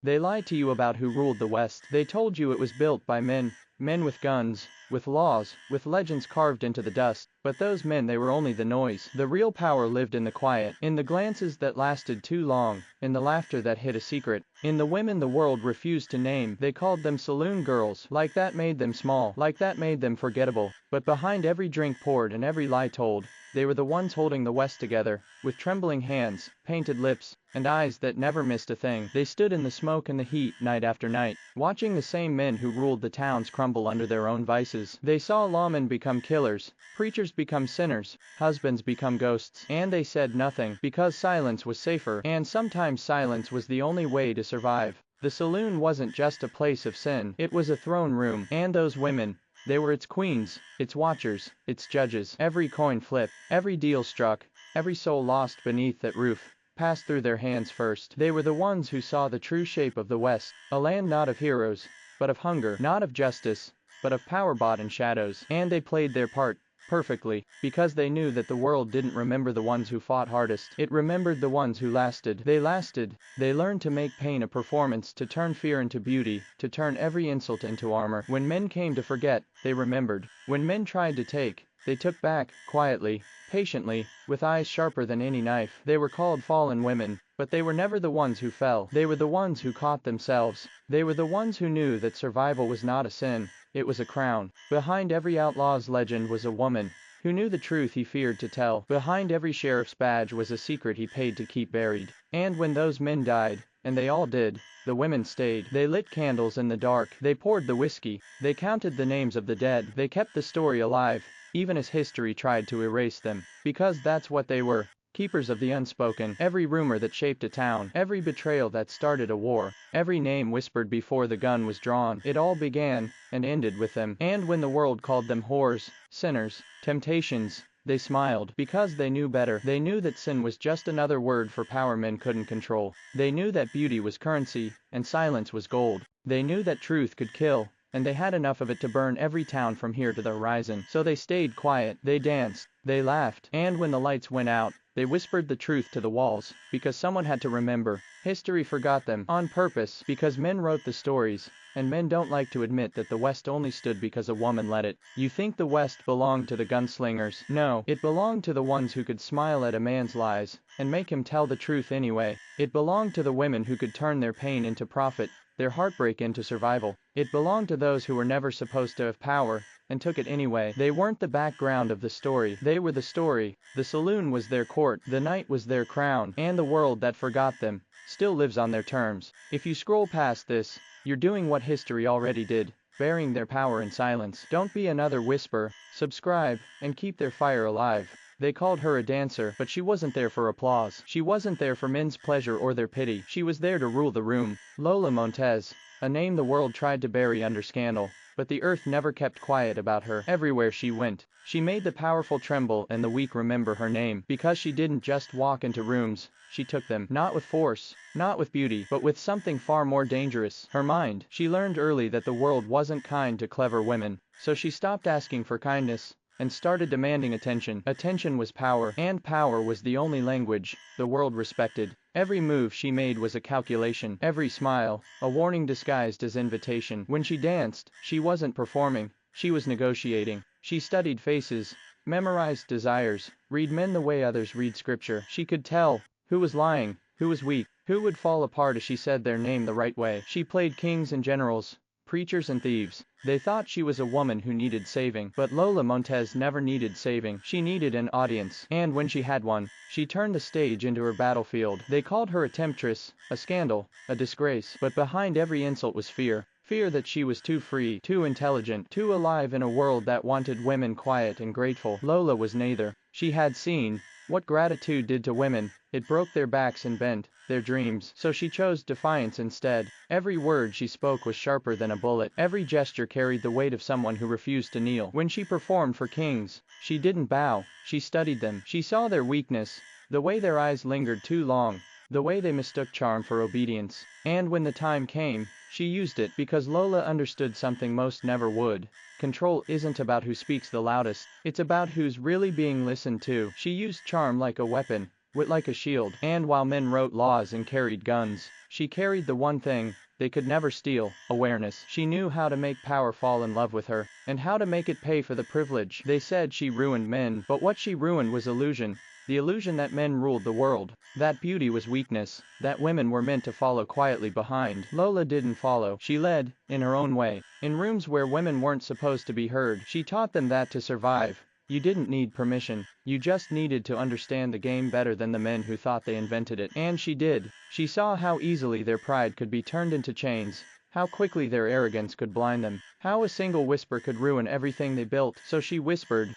They lied to you about who ruled the West. They told you it was built by men with guns, with laws, with legends carved into the dust. But those men, they were only the noise. The real power lived in the quiet, in the glances that lasted too long, in the laughter that hid a secret, in the women the world refused to name. They called them saloon girls. Like that made them small, like that made them forgettable. But behind every drink poured and every lie told, they were the ones holding the West together, with trembling hands, painted lips, and eyes that never missed a thing. They stood in the smoke and the heat, night after night, watching the same men who ruled the towns crumble under their own vices. They saw lawmen become killers, preachers become sinners, husbands become ghosts, and they said nothing, because silence was safer, and sometimes silence was the only way to survive. The saloon wasn't just a place of sin, it was a throne room, and those women, they were its queens, its watchers, its judges. Every coin flipped, every deal struck, every soul lost beneath that roof passed through their hands first. They were the ones who saw the true shape of the West, a land not of heroes, but of hunger, not of justice, but of power bought in shadows. And they played their part perfectly, because they knew that the world didn't remember the ones who fought hardest. It remembered the ones who lasted. They lasted. They learned to make pain a performance, to turn fear into beauty, to turn every insult into armor. When men came to forget, they remembered. When men tried to take, they took back, quietly, patiently, with eyes sharper than any knife. They were called fallen women, but they were never the ones who fell. They were the ones who caught themselves. They were the ones who knew that survival was not a sin, it was a crown. Behind every outlaw's legend was a woman who knew the truth he feared to tell. Behind every sheriff's badge was a secret he paid to keep buried. And when those men died, and they all did, the women stayed. They lit candles in the dark, they poured the whiskey, they counted the names of the dead, they kept the story alive, even as history tried to erase them. Because that's what they were. Keepers of the unspoken. Every rumor that shaped a town, every betrayal that started a war, every name whispered before the gun was drawn, it all began and ended with them. And when the world called them whores, sinners, temptations, they smiled, because they knew better. They knew that sin was just another word for power men couldn't control. They knew that beauty was currency, and silence was gold. They knew that truth could kill, and they had enough of it to burn every town from here to the horizon. So they stayed quiet, they danced, they laughed, and when the lights went out, they whispered the truth to the walls, because someone had to remember. History forgot them, on purpose, because men wrote the stories, and men don't like to admit that the West only stood because a woman let it. You think the West belonged to the gunslingers? No, it belonged to the ones who could smile at a man's lies, and make him tell the truth anyway. It belonged to the women who could turn their pain into profit, their heartbreak into survival. It belonged to those who were never supposed to have power, and took it anyway. They weren't the background of the story, they were the story. The saloon was their court, the night was their crown, and the world that forgot them still lives on their terms. If you scroll past this, you're doing what history already did, burying their power in silence. Don't be another whisper, subscribe, and keep their fire alive. They called her a dancer, but she wasn't there for applause. She wasn't there for men's pleasure or their pity. She was there to rule the room. Lola Montez, a name the world tried to bury under scandal, but the earth never kept quiet about her. Everywhere she went, she made the powerful tremble and the weak remember her name, because she didn't just walk into rooms, she took them, not with force, not with beauty, but with something far more dangerous, her mind. She learned early that the world wasn't kind to clever women, so she stopped asking for kindness and started demanding attention. Attention was power, and power was the only language the world respected. Every move she made was a calculation, every smile, a warning disguised as invitation. When she danced, she wasn't performing, she was negotiating. She studied faces, memorized desires, read men the way others read scripture. She could tell who was lying, who was weak, who would fall apart if she said their name the right way. She played kings and generals, preachers and thieves. They thought she was a woman who needed saving, but Lola Montez never needed saving. She needed an audience, and when she had one, she turned the stage into her battlefield. They called her a temptress, a scandal, a disgrace, but behind every insult was fear. Fear that she was too free, too intelligent, too alive in a world that wanted women quiet and grateful. Lola was neither. She had seen what gratitude did to women. It broke their backs and bent their dreams. So she chose defiance instead. Every word she spoke was sharper than a bullet. Every gesture carried the weight of someone who refused to kneel. When she performed for kings, she didn't bow, she studied them. She saw their weakness, the way their eyes lingered too long, the way they mistook charm for obedience. And when the time came, she used it, because Lola understood something most never would. Control isn't about who speaks the loudest, it's about who's really being listened to. She used charm like a weapon, wit like a shield, and while men wrote laws and carried guns, she carried the one thing they could never steal, awareness. She knew how to make power fall in love with her, and how to make it pay for the privilege. They said she ruined men, but what she ruined was illusion. The illusion that men ruled the world, that beauty was weakness, that women were meant to follow quietly behind. Lola didn't follow, she led, in her own way. In rooms where women weren't supposed to be heard, she taught them that to survive, you didn't need permission, you just needed to understand the game better than the men who thought they invented it. And she did. She saw how easily their pride could be turned into chains, how quickly their arrogance could blind them, how a single whisper could ruin everything they built. So she whispered.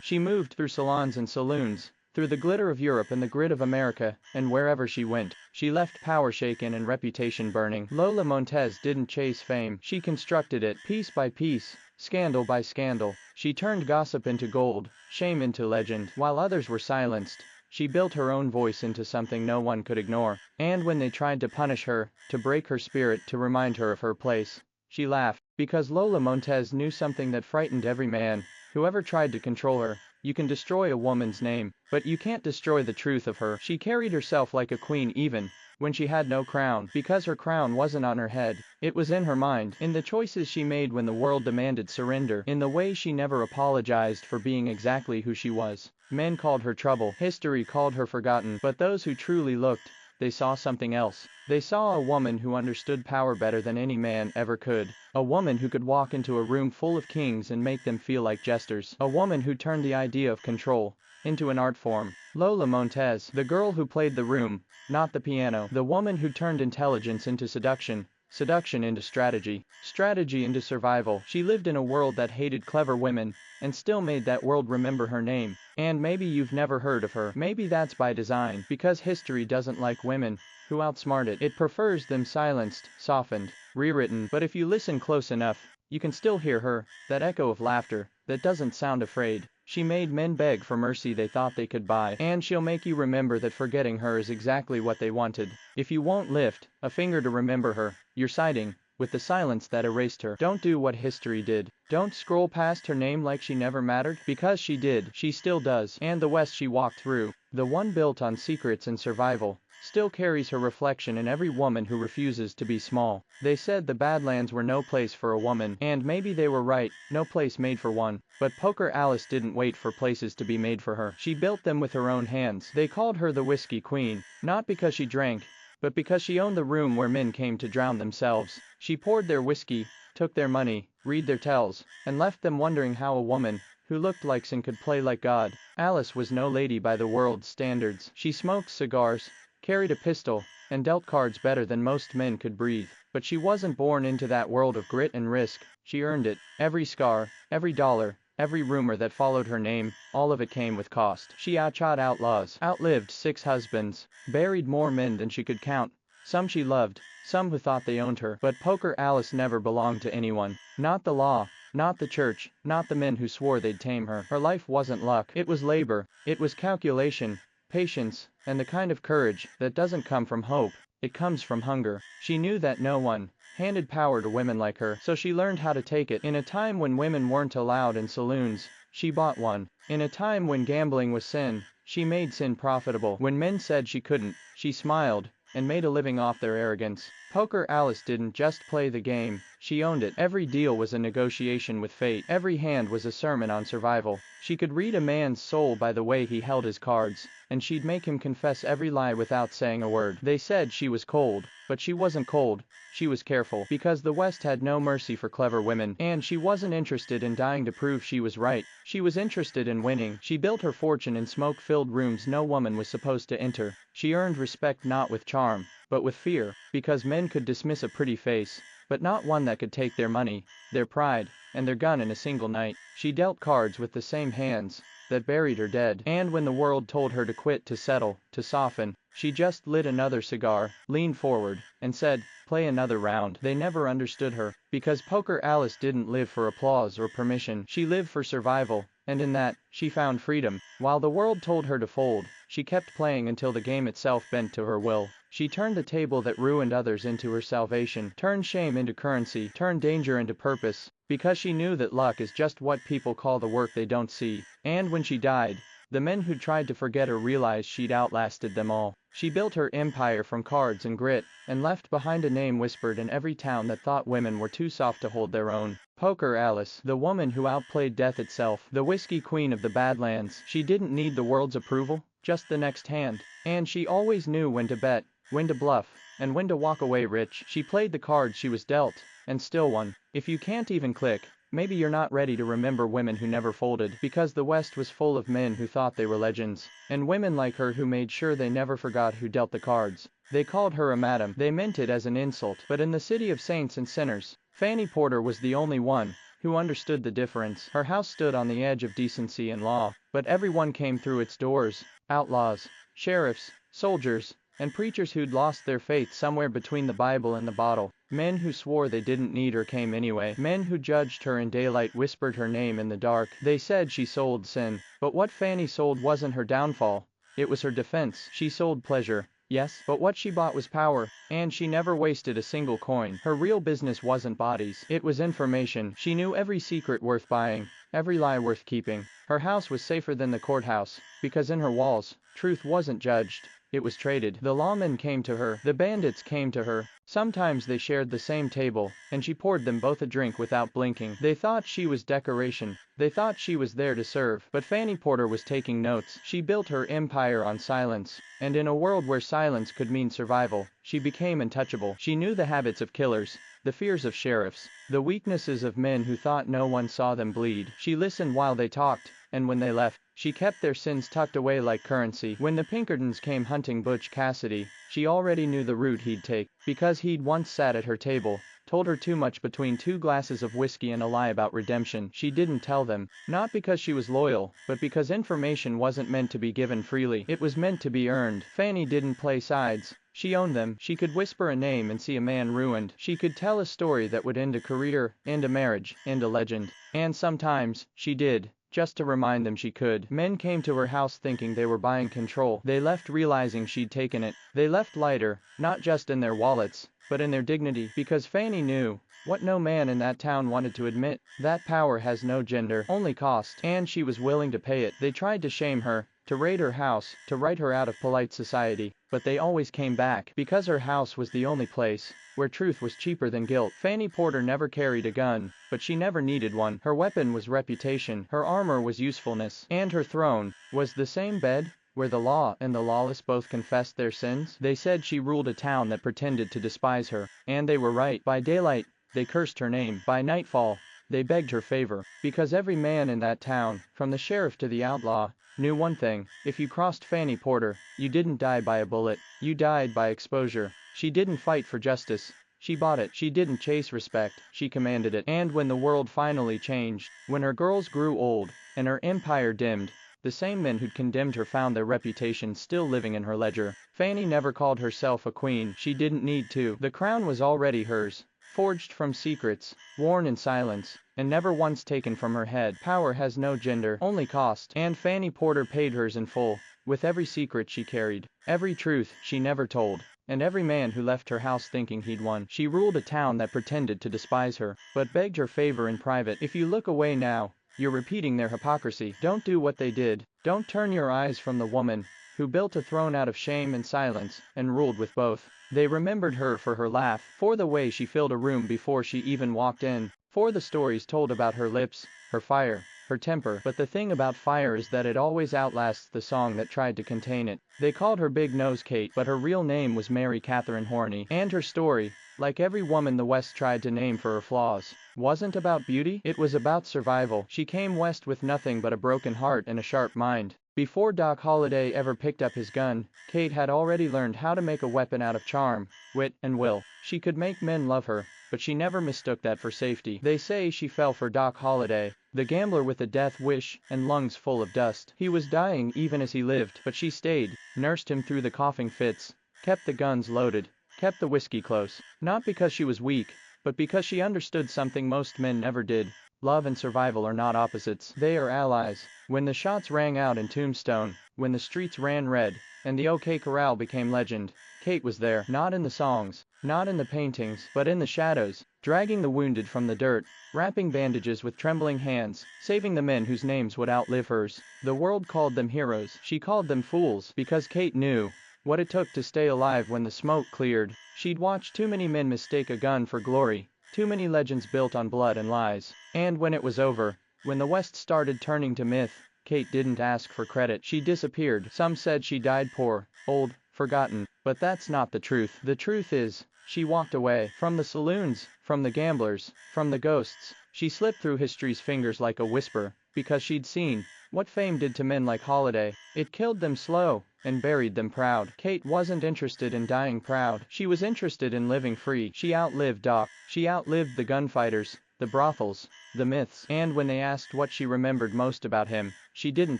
She moved through salons and saloons, through the glitter of Europe and the grit of America, and wherever she went, she left power shaken and reputation burning. Lola Montez didn't chase fame, she constructed it, piece by piece, scandal by scandal. She turned gossip into gold, shame into legend. While others were silenced, she built her own voice into something no one could ignore. And when they tried to punish her, to break her spirit, to remind her of her place, she laughed, because Lola Montez knew something that frightened every man, whoever tried to control her. You can destroy a woman's name, but you can't destroy the truth of her. She carried herself like a queen even when she had no crown, because her crown wasn't on her head, it was in her mind, in the choices she made when the world demanded surrender, in the way she never apologized for being exactly who she was. Men called her trouble, history called her forgotten, but those who truly looked, they saw something else. They saw a woman who understood power better than any man ever could. A woman who could walk into a room full of kings and make them feel like jesters. A woman who turned the idea of control into an art form. Lola Montez, the girl who played the room, not the piano. The woman who turned intelligence into seduction, seduction into strategy, strategy into survival. She lived in a world that hated clever women, and still made that world remember her name. And maybe you've never heard of her. Maybe that's by design, because history doesn't like women who outsmart it. It prefers them silenced, softened, rewritten. But if you listen close enough, you can still hear her, that echo of laughter that doesn't sound afraid. She made men beg for mercy they thought they could buy, and she'll make you remember that forgetting her is exactly what they wanted. If you won't lift a finger to remember her, you're siding with the silence that erased her. Don't do what history did. Don't scroll past her name like she never mattered, because she did. She still does. And the West she walked through, the one built on secrets and survival, still carries her reflection in every woman who refuses to be small. They said the Badlands were no place for a woman, and maybe they were right, no place made for one. But Poker Alice didn't wait for places to be made for her. She built them with her own hands. They called her the Whiskey Queen, not because she drank, but because she owned the room where men came to drown themselves. She poured their whiskey, took their money, read their tells, and left them wondering how a woman who looked like sin could play like God. Alice was no lady by the world's standards. She smoked cigars, carried a pistol, and dealt cards better than most men could breathe. But she wasn't born into that world of grit and risk. She earned it. Every scar, every dollar, every rumor that followed her name, all of it came with cost. She outshot outlaws, outlived 6 husbands, buried more men than she could count. Some she loved, some who thought they owned her. But Poker Alice never belonged to anyone. Not the law, not the church, not the men who swore they'd tame her. Her life wasn't luck. It was labor. It was calculation, patience, and the kind of courage that doesn't come from hope. It comes from hunger. She knew that no one handed power to women like her, so she learned how to take it. In a time when women weren't allowed in saloons, she bought one. In a time when gambling was sin, she made sin profitable. When men said she couldn't, she smiled and made a living off their arrogance. Poker Alice didn't just play the game, she owned it. Every deal was a negotiation with fate. Every hand was a sermon on survival. She could read a man's soul by the way he held his cards, and she'd make him confess every lie without saying a word. They said she was cold, but she wasn't cold. She was careful, because the West had no mercy for clever women, and she wasn't interested in dying to prove she was right. She was interested in winning. She built her fortune in smoke-filled rooms no woman was supposed to enter. She earned respect not with charm, but with fear, because men could dismiss a pretty face, but not one that could take their money, their pride, and their gun in a single night. She dealt cards with the same hands that buried her dead. And when the world told her to quit, to settle, to soften, she just lit another cigar, leaned forward, and said, "Play another round." They never understood her, because Poker Alice didn't live for applause or permission. She lived for survival, and in that, she found freedom. While the world told her to fold, she kept playing until the game itself bent to her will. She turned the table that ruined others into her salvation, turned shame into currency, turned danger into purpose, because she knew that luck is just what people call the work they don't see. And when she died, The men who tried to forget her realized she'd outlasted them all. She built her empire from cards and grit, and left behind a name whispered in every town that thought women were too soft to hold their own. Poker Alice, the woman who outplayed death itself, the whiskey queen of the Badlands. She didn't need the world's approval, just the next hand. And she always knew when to bet, when to bluff, and when to walk away rich. She played the cards she was dealt, and still won. If you can't even click, maybe you're not ready to remember women who never folded, because the West was full of men who thought they were legends, and women like her who made sure they never forgot who dealt the cards. They called her a madam. They meant it as an insult. But in the city of saints and sinners, Fanny Porter was the only one who understood the difference. Her house stood on the edge of decency and law, but everyone came through its doors: outlaws, sheriffs, soldiers, and preachers who'd lost their faith somewhere between the Bible and the bottle. Men who swore they didn't need her came anyway. Men who judged her in daylight whispered her name in the dark. They said she sold sin. But what Fanny sold wasn't her downfall, it was her defense. She sold pleasure, yes, but what she bought was power, and she never wasted a single coin. Her real business wasn't bodies, it was information. She knew every secret worth buying, every lie worth keeping. Her house was safer than the courthouse, because in her walls, truth wasn't judged, it was traded. The lawmen came to her, the bandits came to her. Sometimes they shared the same table, and she poured them both a drink without blinking. They thought she was decoration, they thought she was there to serve. But Fanny Porter was taking notes. She built her empire on silence, and in a world where silence could mean survival, she became untouchable. She knew the habits of killers, the fears of sheriffs, the weaknesses of men who thought no one saw them bleed. She listened while they talked, and when they left, she kept their sins tucked away like currency. When the Pinkertons came hunting Butch Cassidy, she already knew the route he'd take, because he'd once sat at her table, told her too much between 2 glasses of whiskey and a lie about redemption. She didn't tell them, not because she was loyal, but because information wasn't meant to be given freely. It was meant to be earned. Fanny didn't play sides. She owned them. She could whisper a name and see a man ruined. She could tell a story that would end a career, end a marriage, end a legend. And sometimes, she did, just to remind them she could. Men came to her house thinking they were buying control. They left realizing she'd taken it. They left lighter, not just in their wallets, but in their dignity, because Fanny knew what no man in that town wanted to admit: that power has no gender, only cost, and she was willing to pay it. They tried to shame her, to raid her house, to write her out of polite society, but they always came back, because her house was the only place where truth was cheaper than guilt. Fanny Porter never carried a gun, but she never needed one. Her weapon was reputation, her armor was usefulness, and her throne was the same bed where the law and the lawless both confessed their sins. They said she ruled a town that pretended to despise her, and they were right. By daylight, they cursed her name. By nightfall, they begged her favor, because every man in that town, from the sheriff to the outlaw, knew one thing: if you crossed Fanny Porter, you didn't die by a bullet, you died by exposure. She didn't fight for justice, she bought it. She didn't chase respect, she commanded it. And when the world finally changed, when her girls grew old, and her empire dimmed, the same men who'd condemned her found their reputation still living in her ledger. Fanny never called herself a queen, she didn't need to. The crown was already hers, forged from secrets, worn in silence, and never once taken from her head. Power has no gender, only cost, and Fanny Porter paid hers in full, with every secret she carried, every truth she never told, and every man who left her house thinking he'd won. She ruled a town that pretended to despise her, but begged her favor in private. If you look away now, you're repeating their hypocrisy. Don't do what they did. Don't turn your eyes from the woman who built a throne out of shame and silence, and ruled with both. They remembered her for her laugh, for the way she filled a room before she even walked in, for the stories told about her lips, her fire, her temper. But the thing about fire is that it always outlasts the song that tried to contain it. They called her Big Nose Kate, but her real name was Mary Catherine Horney. And her story, like every woman the West tried to name for her flaws, wasn't about beauty, it was about survival. She came west with nothing but a broken heart and a sharp mind. Before Doc Holliday ever picked up his gun, Kate had already learned how to make a weapon out of charm, wit, and will. She could make men love her, but she never mistook that for safety. They say she fell for Doc Holliday, the gambler with a death wish and lungs full of dust. He was dying even as he lived, but she stayed, nursed him through the coughing fits, kept the guns loaded, kept the whiskey close. Not because she was weak, but because she understood something most men never did: love and survival are not opposites, they are allies. When the shots rang out in Tombstone, when the streets ran red, and the OK Corral became legend, Kate was there, not in the songs, not in the paintings, but in the shadows, dragging the wounded from the dirt, wrapping bandages with trembling hands, saving the men whose names would outlive hers. The world called them heroes, she called them fools, because Kate knew what it took to stay alive when the smoke cleared. She'd watched too many men mistake a gun for glory, too many legends built on blood and lies. And when it was over, when the West started turning to myth, Kate didn't ask for credit. She disappeared. Some said she died poor, old, forgotten, but that's not the truth. The truth is, she walked away from the saloons, from the gamblers, from the ghosts. She slipped through history's fingers like a whisper, because she'd seen what fame did to men like Holiday. It killed them slow and buried them proud. Kate wasn't interested in dying proud. She was interested in living free. She outlived Doc. She outlived the gunfighters, the brothels, the myths. And when they asked what she remembered most about him, she didn't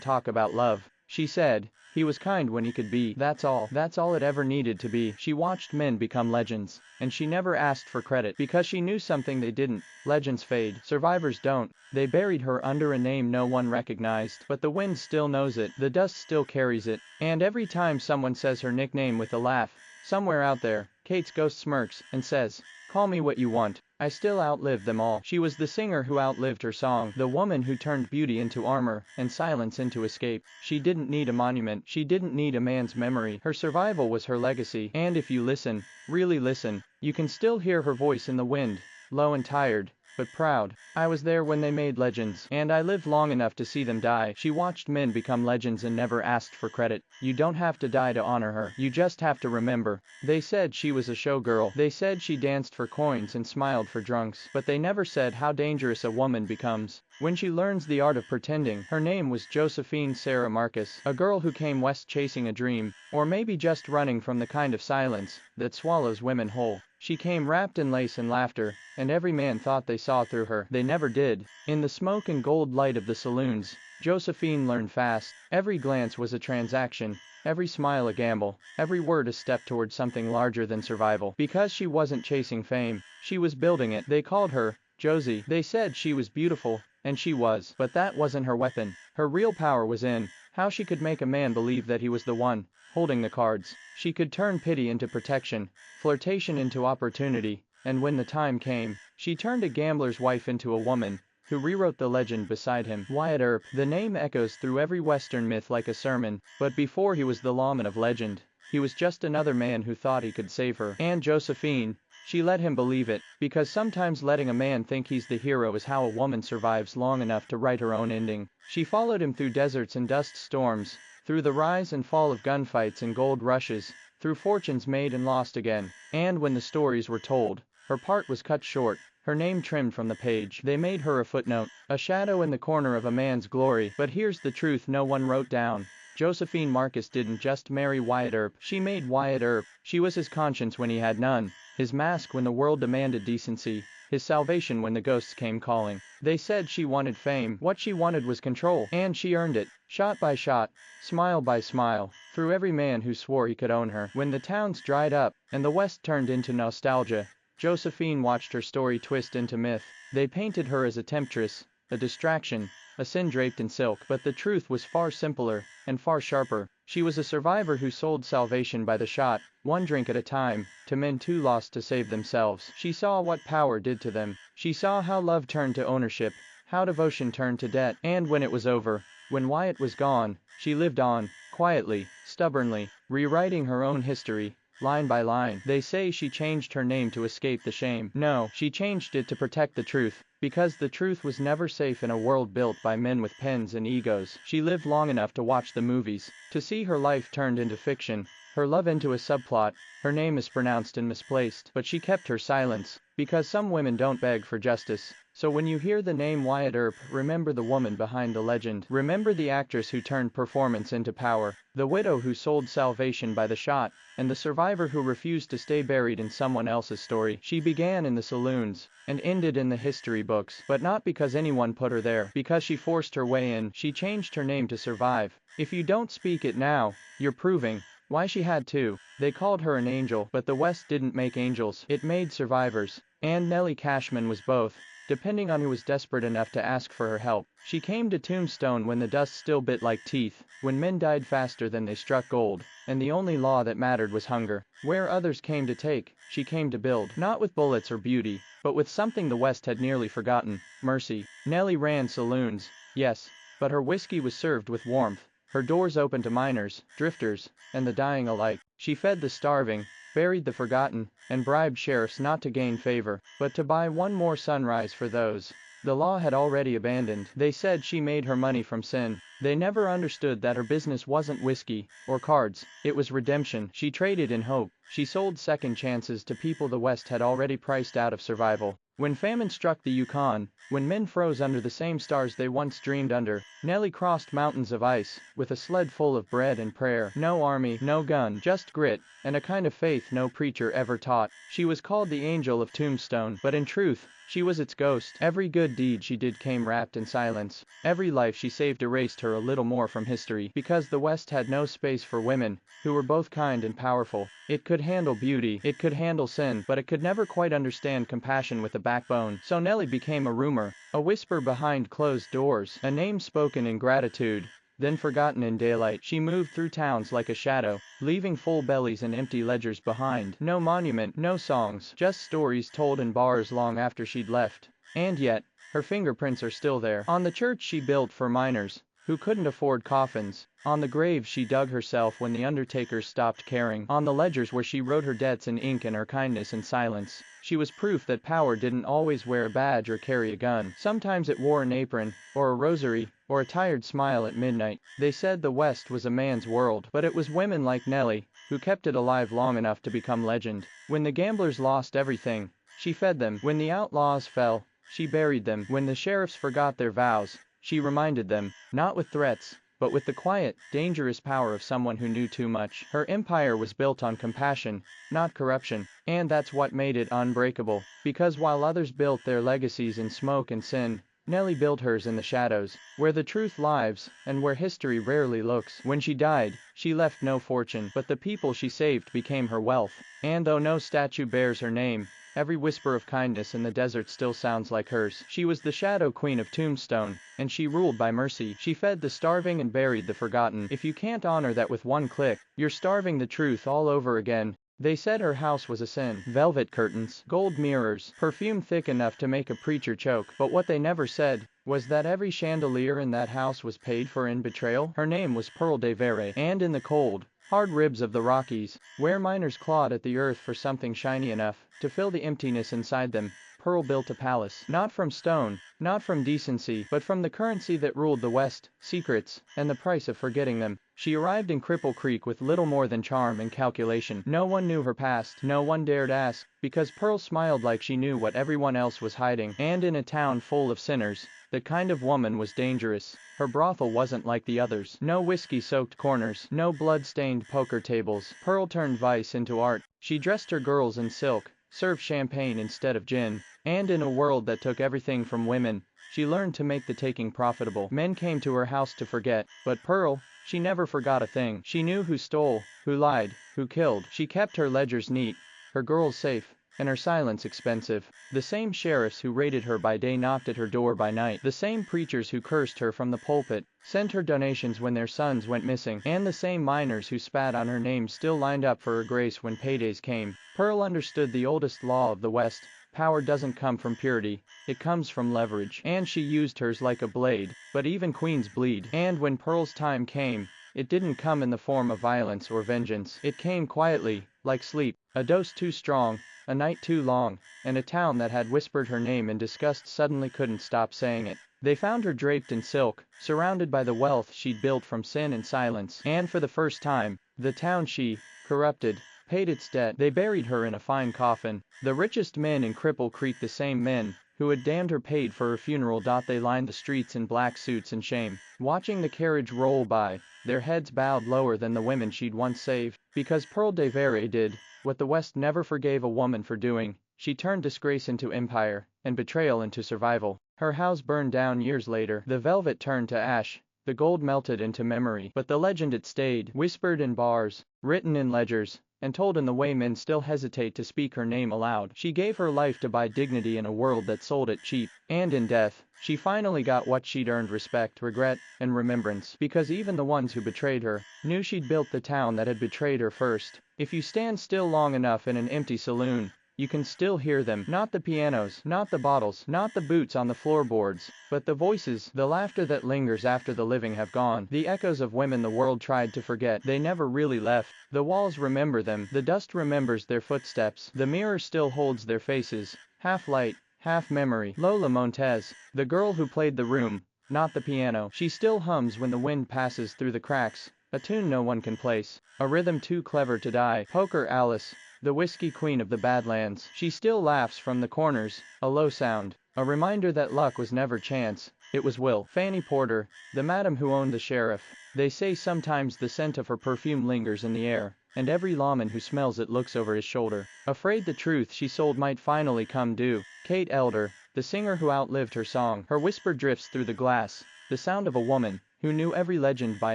talk about love. She said, he was kind when he could be. That's all. That's all it ever needed to be. She watched men become legends, and she never asked for credit because she knew something they didn't. Legends fade. Survivors don't. They buried her under a name no one recognized, but the wind still knows it. The dust still carries it. And every time someone says her nickname with a laugh, somewhere out there, Kate's ghost smirks and says, call me what you want. I still outlived them all. She was the singer who outlived her song, the woman who turned beauty into armor, and silence into escape. She didn't need a monument. She didn't need a man's memory. Her survival was her legacy. And if you listen, really listen, you can still hear her voice in the wind, low and tired, but proud. I was there when they made legends, and I lived long enough to see them die. She watched men become legends and never asked for credit. You don't have to die to honor her. You just have to remember. They said she was a showgirl. They said she danced for coins and smiled for drunks. But they never said how dangerous a woman becomes when she learns the art of pretending. Her name was Josephine Sarah Marcus, a girl who came west chasing a dream, or maybe just running from the kind of silence that swallows women whole. She came wrapped in lace and laughter, and every man thought they saw through her. They never did. In the smoke and gold light of the saloons, Josephine learned fast. Every glance was a transaction, every smile a gamble, every word a step toward something larger than survival. Because she wasn't chasing fame, she was building it. They called her Josie. They said she was beautiful, and she was. But that wasn't her weapon. Her real power was in how she could make a man believe that he was the one holding the cards. She could turn pity into protection, flirtation into opportunity, and when the time came, she turned a gambler's wife into a woman who rewrote the legend beside him. Wyatt Earp. The name echoes through every Western myth like a sermon, but before he was the lawman of legend, he was just another man who thought he could save her. And Josephine, she let him believe it, because sometimes letting a man think he's the hero is how a woman survives long enough to write her own ending. She followed him through deserts and dust storms, through the rise and fall of gunfights and gold rushes, through fortunes made and lost again. And when the stories were told, her part was cut short, her name trimmed from the page. They made her a footnote, a shadow in the corner of a man's glory. But here's the truth no one wrote down. Josephine Marcus didn't just marry Wyatt Earp. She made Wyatt Earp. She was his conscience when he had none, his mask when the world demanded decency, his salvation when the ghosts came calling. They said she wanted fame. What she wanted was control, and she earned it, shot by shot, smile by smile, through every man who swore he could own her. When the towns dried up, and the West turned into nostalgia, Josephine watched her story twist into myth. They painted her as a temptress, a distraction, a sin draped in silk. But the truth was far simpler, and far sharper. She was a survivor who sold salvation by the shot, one drink at a time, to men too lost to save themselves. She saw what power did to them. She saw how love turned to ownership, how devotion turned to debt. And when it was over, when Wyatt was gone, she lived on, quietly, stubbornly, rewriting her own history, line by line. They say she changed her name to escape the shame. No, she changed it to protect the truth, because the truth was never safe in a world built by men with pens and egos. She lived long enough to watch the movies, to see her life turned into fiction, her love into a subplot, her name mispronounced and misplaced. But she kept her silence, because some women don't beg for justice. So when you hear the name Wyatt Earp, remember the woman behind the legend. Remember the actress who turned performance into power, the widow who sold salvation by the shot, and the survivor who refused to stay buried in someone else's story. She began in the saloons, and ended in the history books, but not because anyone put her there, because she forced her way in. She changed her name to survive. If you don't speak it now, you're proving why she had to. They called her an angel, but the West didn't make angels, it made survivors. And Nellie Cashman was both. depending on who was desperate enough to ask for her help. She came to Tombstone when the dust still bit like teeth, when men died faster than they struck gold, and the only law that mattered was hunger. Where others came to take, she came to build, not with bullets or beauty, but with something the West had nearly forgotten: mercy. Nellie ran saloons, yes, but her whiskey was served with warmth, her doors open to miners, drifters, and the dying alike. She fed the starving, buried the forgotten, and bribed sheriffs not to gain favor, but to buy one more sunrise for those the law had already abandoned. They said she made her money from sin. They never understood that her business wasn't whiskey or cards, it was redemption. She traded in hope. She sold second chances to people the West had already priced out of survival. When famine struck the Yukon, when men froze under the same stars they once dreamed under, Nellie crossed mountains of ice, with a sled full of bread and prayer. No army, no gun, just grit, and a kind of faith no preacher ever taught. She was called the Angel of Tombstone, but in truth, she was its ghost. Every good deed she did came wrapped in silence. Every life she saved erased her a little more from history, because the West had no space for women, who were both kind and powerful. It could handle beauty, it could handle sin, but it could never quite understand compassion with a backbone. So Nellie became a rumor, a whisper behind closed doors, a name spoken in gratitude, then forgotten in daylight. She moved through towns like a shadow, leaving full bellies and empty ledgers behind. No monument, no songs, just stories told in bars long after she'd left. And yet, her fingerprints are still there. On the church she built for miners who couldn't afford coffins, on the graves she dug herself when the undertakers stopped caring, on the ledgers where she wrote her debts in ink and her kindness in silence. She was proof that power didn't always wear a badge or carry a gun. Sometimes it wore an apron, or a rosary, or a tired smile at midnight. They said the West was a man's world, but it was women like Nellie who kept it alive long enough to become legend. When the gamblers lost everything, she fed them. When the outlaws fell, she buried them. When the sheriffs forgot their vows, she reminded them, not with threats, but with the quiet, dangerous power of someone who knew too much. Her empire was built on compassion, not corruption, and that's what made it unbreakable. Because while others built their legacies in smoke and sin, Nellie built hers in the shadows, where the truth lives, and where history rarely looks. When she died, she left no fortune, but the people she saved became her wealth. And though no statue bears her name, every whisper of kindness in the desert still sounds like hers. She was the Shadow Queen of Tombstone, and she ruled by mercy. She fed the starving and buried the forgotten. If you can't honor that with one click, you're starving the truth all over again. They said her house was a sin. Velvet curtains, gold mirrors, perfume thick enough to make a preacher choke. But what they never said was that every chandelier in that house was paid for in betrayal. Her name was Pearl de Verre, and in the cold, hard ribs of the Rockies, where miners clawed at the earth for something shiny enough to fill the emptiness inside them, Pearl built a palace. Not from stone, not from decency, but from the currency that ruled the West, secrets, and the price of forgetting them. She arrived in Cripple Creek with little more than charm and calculation. No one knew her past, no one dared ask, because Pearl smiled like she knew what everyone else was hiding. And in a town full of sinners, that kind of woman was dangerous. Her brothel wasn't like the others. No whiskey-soaked corners, no blood-stained poker tables. Pearl turned vice into art. She dressed her girls in silk, served champagne instead of gin, and in a world that took everything from women, she learned to make the taking profitable. Men came to her house to forget, but Pearl, she never forgot a thing. She knew who stole, who lied, who killed. She kept her ledgers neat, her girls safe, and her silence expensive. The same sheriffs who raided her by day knocked at her door by night. The same preachers who cursed her from the pulpit sent her donations when their sons went missing. And the same miners who spat on her name still lined up for her grace when paydays came. Pearl understood the oldest law of the West. Power doesn't come from purity, it comes from leverage. And she used hers like a blade, but even queens bleed. And when Pearl's time came, it didn't come in the form of violence or vengeance. It came quietly, like sleep, a dose too strong, a night too long, and a town that had whispered her name in disgust suddenly couldn't stop saying it. They found her draped in silk, surrounded by the wealth she'd built from sin and silence. And for the first time, the town she corrupted paid its debt. They buried her in a fine coffin. The richest men in Cripple Creek, the same men who had damned her, paid for her funeral. They lined the streets in black suits in shame, watching the carriage roll by, their heads bowed lower than the women she'd once saved. Because Pearl de Verre did what the West never forgave a woman for doing. She turned disgrace into empire, and betrayal into survival. Her house burned down years later. The velvet turned to ash, the gold melted into memory. But the legend, it stayed, whispered in bars, written in ledgers, and told in the way men still hesitate to speak her name aloud. She gave her life to buy dignity in a world that sold it cheap, and in death, she finally got what she'd earned: respect, regret, and remembrance, because even the ones who betrayed her knew she'd built the town that had betrayed her first. If you stand still long enough in an empty saloon, you can still hear them. Not the pianos, not the bottles, not the boots on the floorboards, but the voices, the laughter that lingers after the living have gone, the echoes of women the world tried to forget. They never really left. The walls remember them, the dust remembers their footsteps, the mirror still holds their faces, half light, half memory. Lola Montez, the girl who played the room, not the piano. She still hums when the wind passes through the cracks, a tune no one can place, a rhythm too clever to die. Poker Alice, the whiskey queen of the Badlands. She still laughs from the corners, a low sound, a reminder that luck was never chance, it was will. Fanny Porter, the madam who owned the sheriff. They say sometimes the scent of her perfume lingers in the air, and every lawman who smells it looks over his shoulder, afraid the truth she sold might finally come due. Kate Elder, the singer who outlived her song. Her whisper drifts through the glass, the sound of a woman who knew every legend by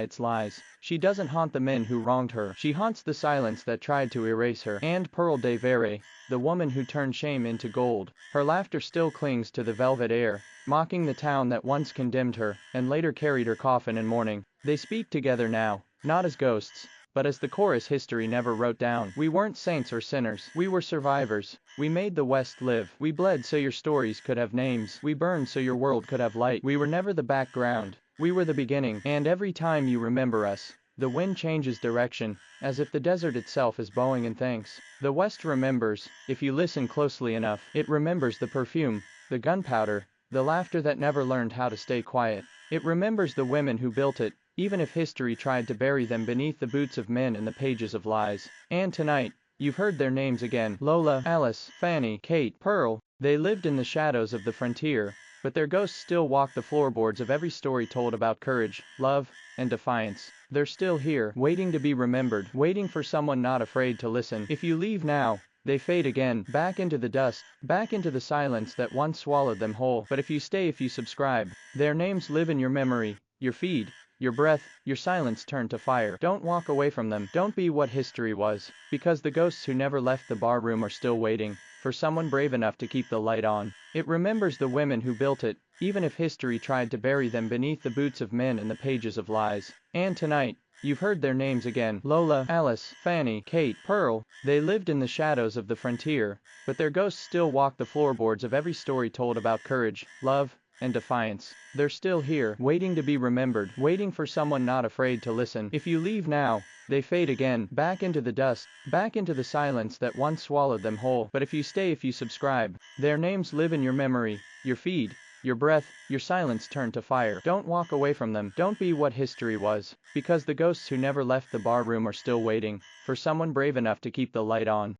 its lies. She doesn't haunt the men who wronged her, she haunts the silence that tried to erase her. And Pearl de Verre, the woman who turned shame into gold. Her laughter still clings to the velvet air, mocking the town that once condemned her, and later carried her coffin in mourning. They speak together now, not as ghosts, but as the chorus history never wrote down. We weren't saints or sinners, we were survivors. We made the West live. We bled so your stories could have names. We burned so your world could have light. We were never the background, we were the beginning. And every time you remember us, the wind changes direction, as if the desert itself is bowing in thanks. The West remembers, if you listen closely enough. It remembers the perfume, the gunpowder, the laughter that never learned how to stay quiet. It remembers the women who built it, even if history tried to bury them beneath the boots of men and the pages of lies. And tonight, you've heard their names again. Lola, Alice, Fanny, Kate, Pearl. They lived in the shadows of the frontier, but their ghosts still walk the floorboards of every story told about courage, love, and defiance. They're still here, waiting to be remembered, waiting for someone not afraid to listen. If you leave now, they fade again, back into the dust, back into the silence that once swallowed them whole. But if you stay, if you subscribe, their names live in your memory, your feed, your breath, your silence turned to fire. Don't walk away from them. Don't be what history was, because the ghosts who never left the bar room are still waiting for someone brave enough to keep the light on. It remembers the women who built it, even if history tried to bury them beneath the boots of men and the pages of lies. And tonight, you've heard their names again. Lola, Alice, Fanny, Kate, Pearl. They lived in the shadows of the frontier, but their ghosts still walk the floorboards of every story told about courage, love, and defiance. They're still here, waiting to be remembered, waiting for someone not afraid to listen. If you leave now, they fade again, back into the dust, back into the silence that once swallowed them whole. But if you stay, if you subscribe, their names live in your memory, your feed, your breath, your silence turned to fire. Don't walk away from them. Don't be what history was, because the ghosts who never left the bar room are still waiting for someone brave enough to keep the light on.